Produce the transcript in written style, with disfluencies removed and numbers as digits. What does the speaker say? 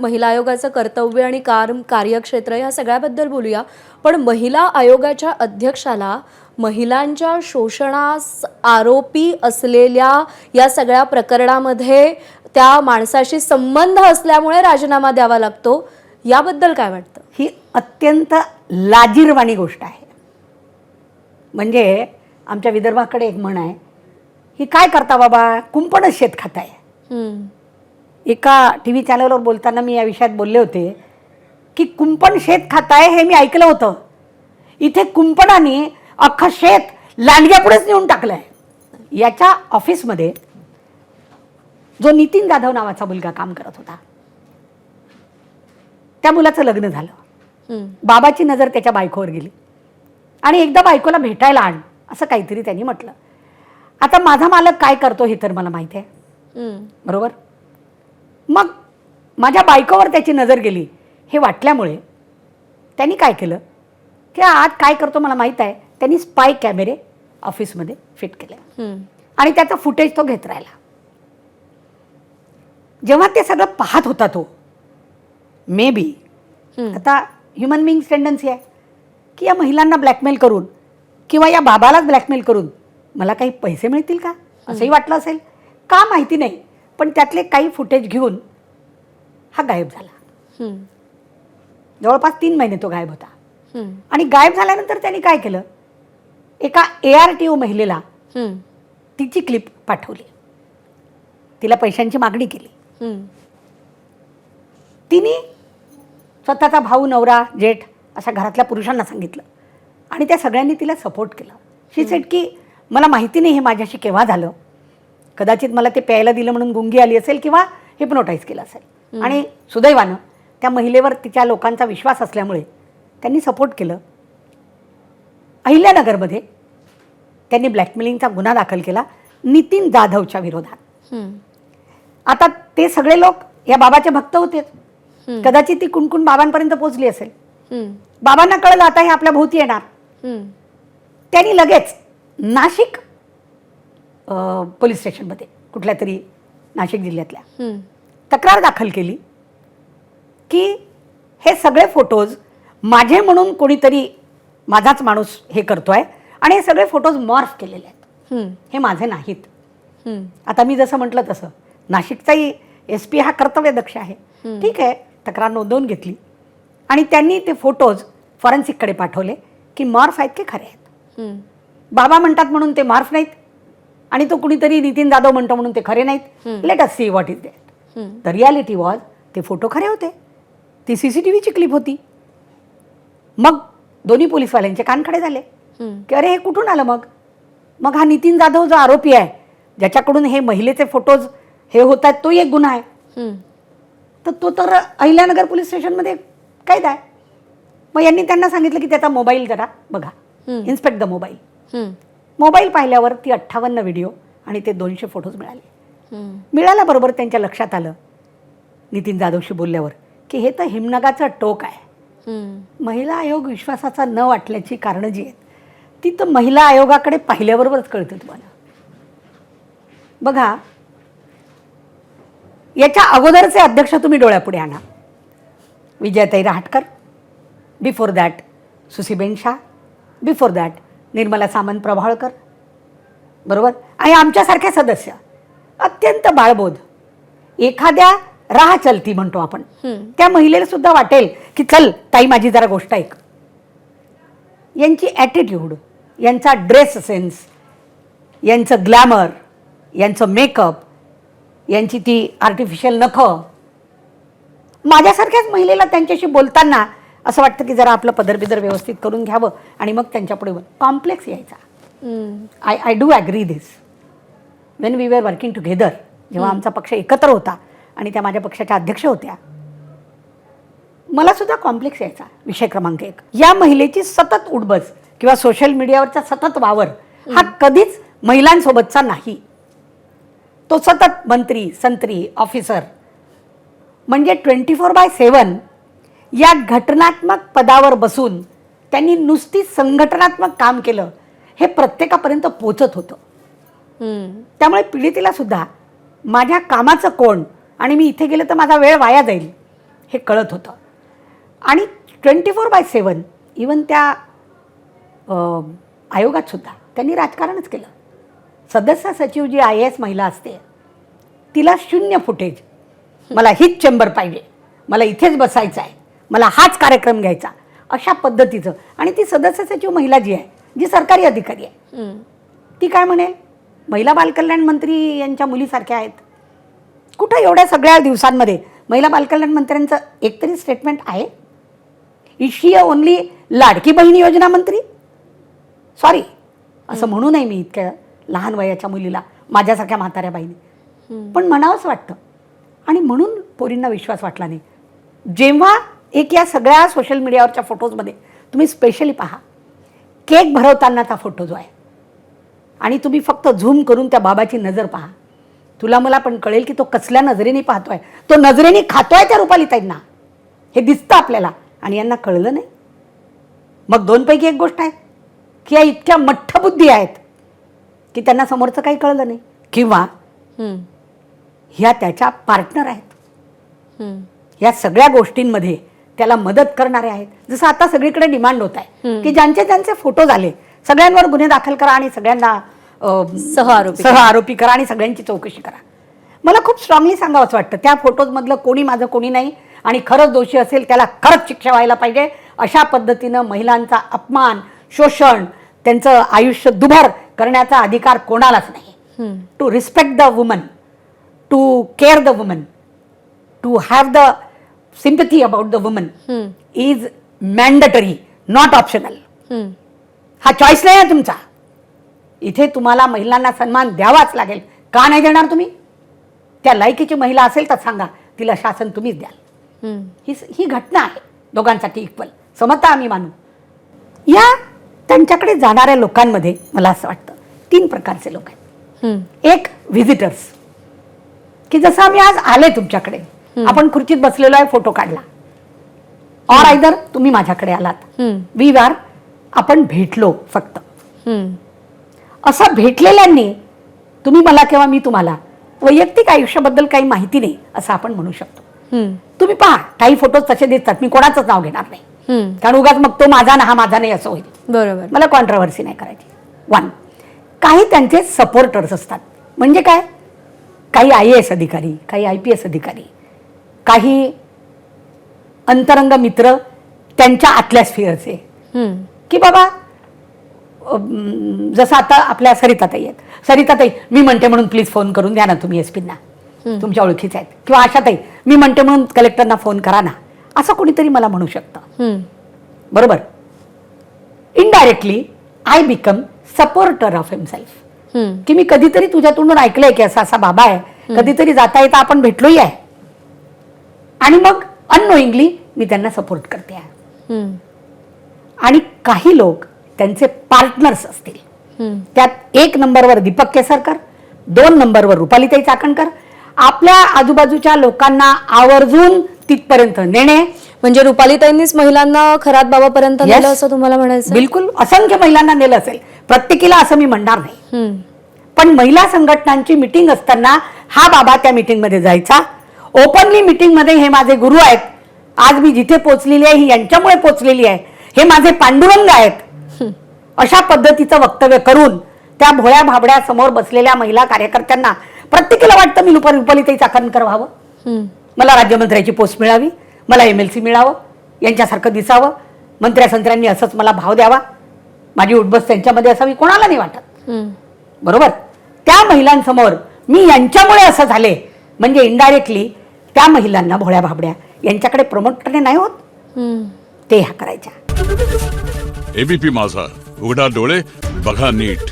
महिला आयोगाचं कर्तव्य आणि कार्यक्षेत्र या सगळ्याबद्दल बोलूया, पण महिला आयोगाच्या अध्यक्षाला महिलांच्या शोषणास आरोपी असलेल्या या सगळ्या प्रकरणामध्ये त्या माणसाशी संबंध असल्यामुळे राजीनामा द्यावा लागतो, याबद्दल काय वाटतं? ही अत्यंत लाजिरवाणी गोष्ट आहे. म्हणजे आमच्या विदर्भाकडे एक म्हण आहे, ही काय करता बाबा, कुंपणच शेत खाताय. एका टीव्ही चॅनलवर बोलताना मी या विषयात बोलले होते की कुंपण शेत खाताय हे मी ऐकलं होतं. इथे कुंपणाने अख्खं शेत लांडग्यापुढेच नेऊन टाकलंय. याच्या ऑफिसमध्ये जो नितीन जाधव नावाचा मुलगा काम करत होता, त्या मुलाचं लग्न झालं. बाबाची नजर त्याच्या बायकोवर गेली आणि एकदा बायकोला भेटायला आण असं काहीतरी त्यांनी म्हटलं. आता माझा मालक काय करतो हे तर मला माहिती आहे, बरोबर. मग माझ्या बायकोवर त्याची नजर गेली हे वाटल्यामुळे त्यांनी काय केलं की आत काय करतो मला माहीत आहे, त्यांनी स्पाय कॅमेरे ऑफिसमध्ये फिट केले आणि त्याचा फुटेज तो घेत राहिला. जेव्हा ते सगळं पाहत होता तो, मे बी आता ह्युमन बिंग्स टेंडन्सी आहे की या महिलांना ब्लॅकमेल करून किंवा या बाबालाच ब्लॅकमेल करून मला काही पैसे मिळतील का असंही वाटलं असेल का माहिती नाही. पण त्यातले काही फुटेज घेऊन हा गायब झाला. जवळपास 3 महिने तो गायब होता. आणि गायब झाल्यानंतर त्यांनी काय केलं, एका ARTO महिलेला तिची क्लिप पाठवली, तिला पैशांची मागणी केली. तिने स्वतःचा भाऊ, नवरा, जेठ अशा घरातल्या पुरुषांना सांगितलं आणि त्या सगळ्यांनी तिला सपोर्ट केला. शी सेड की मला माहिती नाही हे माझ्याशी केव्हा झालं, कदाचित मला ते प्यायला दिलं म्हणून गुंगी आली असेल किंवा हिप्नोटाईज केलं असेल. आणि सुदैवानं त्या महिलेवर तिच्या लोकांचा विश्वास असल्यामुळे त्यांनी सपोर्ट केलं. अहिल्यानगरमध्ये त्यांनी ब्लॅकमेलिंगचा गुन्हा दाखल केला नितीन जाधवच्या विरोधात. आता ते सगळे लोक या बाबाचे भक्त होते, कदाचित ती कुणकुण बाबांपर्यंत पोहोचली असेल. बाबांना कळलं आता हे आपल्या भोवती येणार. त्यांनी लगेच नाशिक पोलीस स्टेशनमध्ये, कुठल्या तरी नाशिक जिल्ह्यातल्या, तक्रार दाखल केली की हे सगळे फोटोज माझे म्हणून कोणीतरी, माझाच माणूस हे करतोय आणि हे सगळे फोटोज मॉर्फ केलेले आहेत, हे माझे नाहीत. आता मी जसं म्हटलं तसं नाशिकचाही SP हा कर्तव्यदक्ष आहे. ठीक आहे, तक्रार नोंदवून घेतली आणि त्यांनी ते फोटोज फॉरेन्सिककडे पाठवले की मॉर्फ आहेत की खरे आहेत. बाबा म्हणतात म्हणून ते मॉर्फ नाहीत आणि तो कुणीतरी नितीन जाधव म्हणतो म्हणून ते खरे नाहीत. Let us see what is that. The reality was ते फोटो खरे होते, ती CCTVची क्लिप होती. मग दोन्ही पोलीसवाल्यांचे कान खडे झाले की अरे हे कुठून आलं. मग हा नितीन जाधव जो आरोपी आहे, ज्याच्याकडून हे महिलेचे फोटोज हे होत आहेत, तोही एक गुन्हा आहे. तर तो तर अहिल्यानगर पोलीस स्टेशनमध्ये कैद आहे. मग यांनी त्यांना सांगितलं की त्याचा मोबाईल जरा बघा, इन्स्पेक्ट द मोबाईल. मोबाईल पाहिल्यावर ती 58 व्हिडिओ आणि ते 200 फोटोज मिळाले. मिळाल्याबरोबर त्यांच्या लक्षात आलं नितीन जाधवशी बोलल्यावर की हे तर हिमनगाचं टोक आहे. महिला आयोग विश्वासाचा न वाटल्याची कारणं जी आहेत ती तर महिला आयोगाकडे पाहिल्याबरोबरच कळते तुम्हाला. बघा, याच्या अगोदरचे अध्यक्ष तुम्ही डोळ्यापुढे आणा. Vijayatai Rahatkar, before that Susiben Shah, before that Nirmala Samant Prabhalkar, बरोबर. आणि आमच्यासारखे सदस्य अत्यंत बाळबोध, एखाद्या राह चलती म्हणतो आपण, त्या महिलेला सुद्धा वाटेल की चल ताई माझी जरा गोष्ट ऐक. यांची ॲटिट्यूड, यांचा ड्रेस सेन्स, यांचं ग्लॅमर, यांचं मेकअप, यांची ती आर्टिफिशियल नखं, माझ्यासारख्याच महिलेला त्यांच्याशी बोलताना असं वाटतं की जरा आपलं पदरबिदर व्यवस्थित करून घ्यावं आणि मग त्यांच्यापुढे कॉम्प्लेक्स यायचा. I do agree this. When we were working together, जेव्हा आमचा पक्ष एकत्र होता आणि त्या माझ्या पक्षाच्या अध्यक्ष होत्या, मला सुद्धा कॉम्प्लेक्स यायचा. विषय क्रमांक 1, या महिलेची सतत उठबस किंवा सोशल मीडियावरचा सतत वावर हा कधीच महिलांसोबतचा नाही. तो सतत मंत्री, संत्री, ऑफिसर म्हणजे 24/7 या घटनात्मक पदावर बसून त्यांनी नुसती संघटनात्मक काम केलं हे प्रत्येकापर्यंत पोचत होतं. त्यामुळे पीडितेला सुद्धा माझ्या कामाचं कोण आणि मी इथे गेले तर माझा वेळ वाया जाईल हे कळत होतं. आणि 24/7 इवन त्या आयोगात सुद्धा त्यांनी राजकारणच केलं. सदस्य सचिव जी IAS महिला असते तिला 0 फुटेज, मला हीच चेंबर पाहिजे, मला इथेच बसायचं आहे, मला हाच कार्यक्रम घ्यायचा, अशा पद्धतीचं. आणि ती सदस्य सचिव महिला जी आहे, जी सरकारी अधिकारी आहे, ती काय म्हणेल, महिला बालकल्याण मंत्री यांच्या मुलीसारख्या आहेत. कुठं एवढ्या सगळ्या दिवसांमध्ये महिला बालकल्याण मंत्र्यांचं एकतरी स्टेटमेंट आहे? Is she only Ladki Bahin योजना मंत्री? सॉरी, असं म्हणू नये मी इतक्या लहान वयाच्या मुलीला, माझ्यासारख्या म्हाताऱ्या बाईने, पण म्हणावंच वाटतं. आणि म्हणून पोरींना विश्वास वाटला नाही. जेव्हा एक या सगळ्या सोशल मीडियावरच्या फोटोजमध्ये तुम्ही स्पेशली पहा, केक भरवतानाचा फोटो जो आहे, आणि तुम्ही फक्त झूम करून त्या बाबाची नजर पहा, तुला मला पण कळेल की तो कसल्या नजरेने पाहतोय. तो नजरेने खातोय त्या रुपालीताईंना, हे दिसतं आपल्याला. आणि यांना कळलं नाही. मग 2 पैकी एक गोष्ट आहे की या इतक्या मठ्ठबुद्धी आहेत की त्यांना समोरचं काही कळलं नाही, किंवा ह्या त्याच्या पार्टनर आहेत. या सगळ्या गोष्टींमध्ये त्याला मदत करणारे आहेत. जसं आता सगळीकडे डिमांड होत आहे की ज्यांचे फोटो झाले सगळ्यांवर गुन्हे दाखल करा आणि सगळ्यांना सहआरोपी करा आणि सगळ्यांची चौकशी करा. मला खूप स्ट्रॉंगली सांगावंच वाटतं, त्या फोटोजमधलं कोणी माझं कोणी नाही, आणि खरंच दोषी असेल त्याला खरंच शिक्षा व्हायला पाहिजे. अशा पद्धतीनं महिलांचा अपमान, शोषण, त्यांचं आयुष्य दुभर करण्याचा अधिकार कोणालाच नाही. To respect the woman, to care the woman, to have the sympathy about the woman is mandatory, not optional. हा चॉईस नाही आहे तुमचा. इथे तुम्हाला महिलांना सन्मान द्यावाच लागेल. का नाही देणार तुम्ही? त्या लायकीची महिला असेल तर सांगा, तिला शासन तुम्हीच द्याल. ही घटना आहे दोघांसाठी इक्वल, समता आम्ही मानू. या त्यांच्याकडे जाणाऱ्या लोकांमध्ये मला असं वाटतं 3 प्रकारचे लोक आहेत. एक व्हिजिटर्स, की जसं आम्ही आज आले तुमच्याकडे, आपण खुर्चीत बसलेलो आहे, फोटो काढला, ऑर आयदर तुम्ही माझ्याकडे आलात, वी आर, आपण भेटलो फक्त. असं भेटलेल्यांनी तुम्ही मला किंवा मी तुम्हाला वैयक्तिक आयुष्याबद्दल काही माहिती नाही असं आपण म्हणू शकतो. तुम्ही पहा, काही फोटोज तसे दिसतात, मी कोणाचंच नाव घेणार नाही, कारण उगाच मग तो माझा ना हा माझा नाही असं होईल. बरोबर, मला कॉन्ट्रोवर्सी नाही करायची. 1, काही त्यांचे सपोर्टर्स असतात. म्हणजे काय, काही IAS अधिकारी, काही IPS अधिकारी, काही अंतरंग मित्र त्यांच्या आतल्या स्फिअरचे, की बाबा जसं आता आपल्या सरिताताई आहेत, सरिताताई मी म्हणते म्हणून प्लीज फोन करून द्या ना तुम्ही SP-ना, तुमच्या ओळखीचे आहेत, किंवा आशाताई मी म्हणते म्हणून कलेक्टरना फोन करा ना, असं कोणीतरी मला म्हणू शकतं. बरोबर. Indirectly I become supporter of himself, की मी कधीतरी तुझ्या तोंडून ऐकलंय की असा असा बाबा आहे, कधीतरी जाता येता आपण भेटलोही आहे, आणि मग अननोईंगली मी त्यांना सपोर्ट करते आहे. आणि काही लोक त्यांचे पार्टनर्स असतील, त्यात 1 नंबरवर दीपक केसरकर, 2 नंबरवर रुपालीताई चाकणकर, आपल्या आजूबाजूच्या लोकांना आवर्जून तिथपर्यंत नेणे. म्हणजे रुपालीताईंनीच महिलांना खरात बाबापर्यंत नेलं असं तुम्हाला म्हणायचं? बिलकुल, असंख्य महिलांना नेलं असेल, प्रत्येकीला असं मी म्हणणार नाही, पण महिला संघटनांची मीटिंग असताना हा बाबा त्या मीटिंगमध्ये जायचा. ओपनली मीटिंगमध्ये हे माझे गुरु आहेत, आज मी जिथे पोचलेली आहे ही यांच्यामुळे पोचलेली आहे, हे माझे पांडुरंग आहेत, अशा पद्धतीचं वक्तव्य करून त्या भोळ्या भाबड्या समोर बसलेल्या महिला कार्यकर्त्यांना प्रत्येकीला वाटतं मी रुपालीताई चाकणकर व्हावं, मला राज्यमंत्र्याची पोस्ट मिळावी, मला MLC मिळावं, यांच्यासारखं दिसावं, मंत्र्यांनी असंच मला भाव द्यावा, माझी उठबस त्यांच्यामध्ये असावी, कोणाला नाही वाटत. बरोबर. त्या महिलांसमोर मी यांच्यामुळे असं झाले म्हणजे इनडायरेक्टली त्या महिलांना, भोळ्या भाबड्या यांच्याकडे प्रमोट करणे नाही होत, ते ह्या करायच्या. ABP माझा, उघडा डोळे बघा नीट.